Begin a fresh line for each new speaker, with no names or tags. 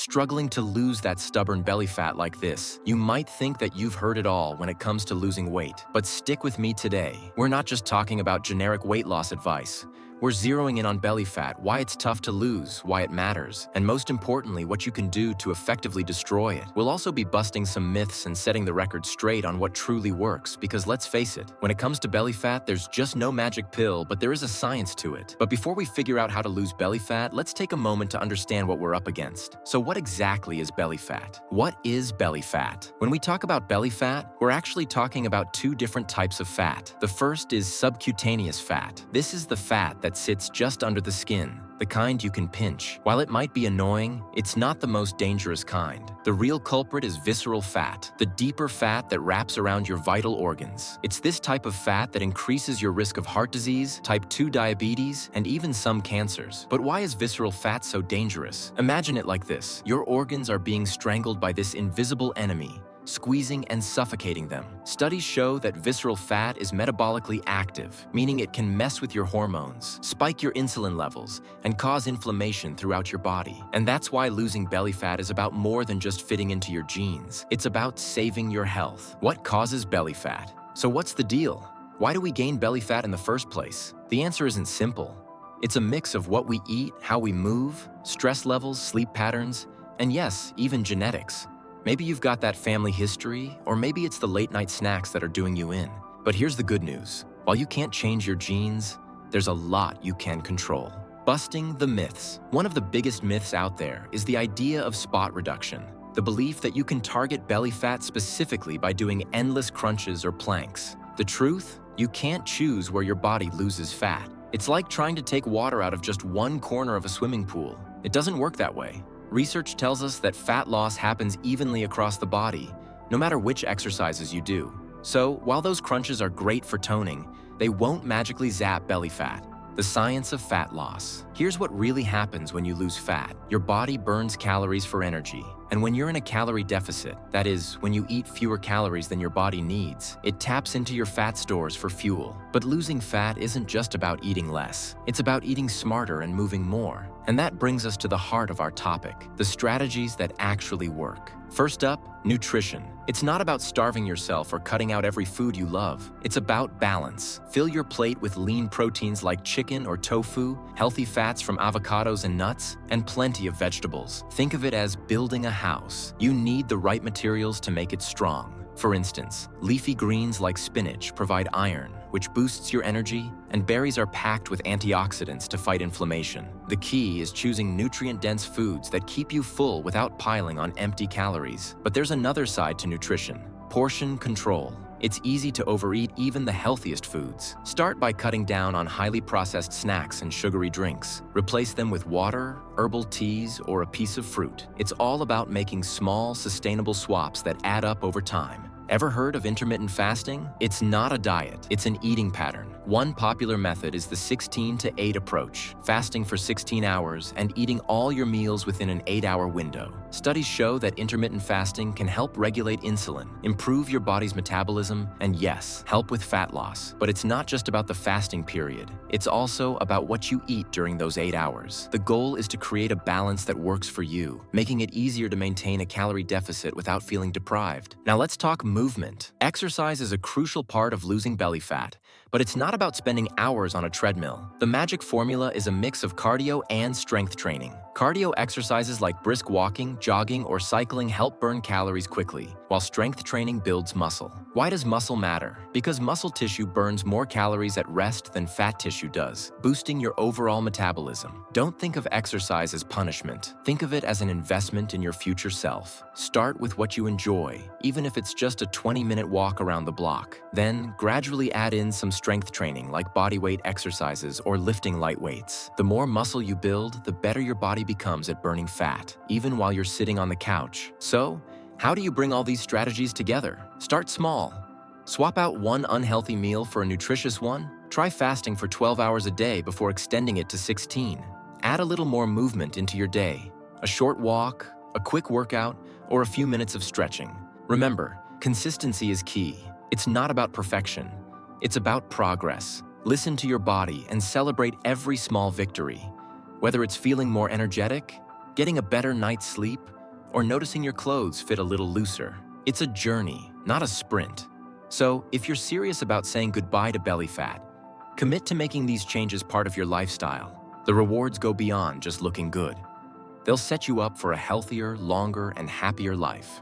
Struggling to lose that stubborn belly fat like this, you might think that you've heard it all when it comes to losing weight. But stick with me today. We're not just talking about generic weight loss advice. We're zeroing in on belly fat, why it's tough to lose, why it matters, and most importantly, what you can do to effectively destroy it. We'll also be busting some myths and setting the record straight on what truly works, because let's face it, when it comes to belly fat, there's just no magic pill, but there is a science to it. But before we figure out how to lose belly fat, let's take a moment to understand what we're up against. So what exactly is belly fat? What is belly fat? When we talk about belly fat, we're actually talking about two different types of fat. The first is subcutaneous fat. This is the fat that sits just under the skin, the kind you can pinch. While it might be annoying, it's not the most dangerous kind. The real culprit is visceral fat, the deeper fat that wraps around your vital organs. It's this type of fat that increases your risk of heart disease, type 2 diabetes, and even some cancers. But why is visceral fat so dangerous? Imagine it like this. Your organs are being strangled by this invisible enemy, squeezing and suffocating them. Studies show that visceral fat is metabolically active, meaning it can mess with your hormones, spike your insulin levels, and cause inflammation throughout your body. And that's why losing belly fat is about more than just fitting into your genes. It's about saving your health. What causes belly fat? So what's the deal? Why do we gain belly fat in the first place? The answer isn't simple. It's a mix of what we eat, how we move, stress levels, sleep patterns, and yes, even genetics. Maybe you've got that family history, or maybe it's the late-night snacks that are doing you in. But here's the good news. While you can't change your genes, there's a lot you can control. Busting the myths. One of the biggest myths out there is the idea of spot reduction, the belief that you can target belly fat specifically by doing endless crunches or planks. The truth? You can't choose where your body loses fat. It's like trying to take water out of just one corner of a swimming pool. It doesn't work that way. Research tells us that fat loss happens evenly across the body, no matter which exercises you do. So, while those crunches are great for toning, they won't magically zap belly fat. The science of fat loss. Here's what really happens when you lose fat. Your body burns calories for energy. And when you're in a calorie deficit, that is, when you eat fewer calories than your body needs, it taps into your fat stores for fuel. But losing fat isn't just about eating less. It's about eating smarter and moving more. And that brings us to the heart of our topic, the strategies that actually work. First up, nutrition. It's not about starving yourself or cutting out every food you love. It's about balance. Fill your plate with lean proteins like chicken or tofu, healthy fats from avocados and nuts, and plenty of vegetables. Think of it as building a house. You need the right materials to make it strong. For instance, leafy greens like spinach provide iron, which boosts your energy, and berries are packed with antioxidants to fight inflammation. The key is choosing nutrient-dense foods that keep you full without piling on empty calories. But there's another side to nutrition: portion control. It's easy to overeat even the healthiest foods. Start by cutting down on highly processed snacks and sugary drinks. Replace them with water, herbal teas, or a piece of fruit. It's all about making small, sustainable swaps that add up over time. Ever heard of intermittent fasting? It's not a diet, it's an eating pattern. One popular method is the 16-to-8 approach, fasting for 16 hours and eating all your meals within an 8-hour window. Studies show that intermittent fasting can help regulate insulin, improve your body's metabolism, and yes, help with fat loss. But it's not just about the fasting period. It's also about what you eat during those 8 hours. The goal is to create a balance that works for you, making it easier to maintain a calorie deficit without feeling deprived. Now let's talk movement. Exercise is a crucial part of losing belly fat, but it's not about spending hours on a treadmill. The magic formula is a mix of cardio and strength training. Cardio exercises like brisk walking, jogging, or cycling help burn calories quickly, while strength training builds muscle. Why does muscle matter? Because muscle tissue burns more calories at rest than fat tissue does, boosting your overall metabolism. Don't think of exercise as punishment. Think of it as an investment in your future self. Start with what you enjoy, even if it's just a 20-minute walk around the block. Then, gradually add in some strength training like bodyweight exercises or lifting light weights. The more muscle you build, the better your body becomes at burning fat, even while you're sitting on the couch. So, how do you bring all these strategies together? Start small. Swap out one unhealthy meal for a nutritious one. Try fasting for 12 hours a day before extending it to 16. Add a little more movement into your day. A short walk, a quick workout, or a few minutes of stretching. Remember, consistency is key. It's not about perfection. It's about progress. Listen to your body and celebrate every small victory. Whether it's feeling more energetic, getting a better night's sleep, or noticing your clothes fit a little looser. It's a journey, not a sprint. So, if you're serious about saying goodbye to belly fat, commit to making these changes part of your lifestyle. The rewards go beyond just looking good. They'll set you up for a healthier, longer, and happier life.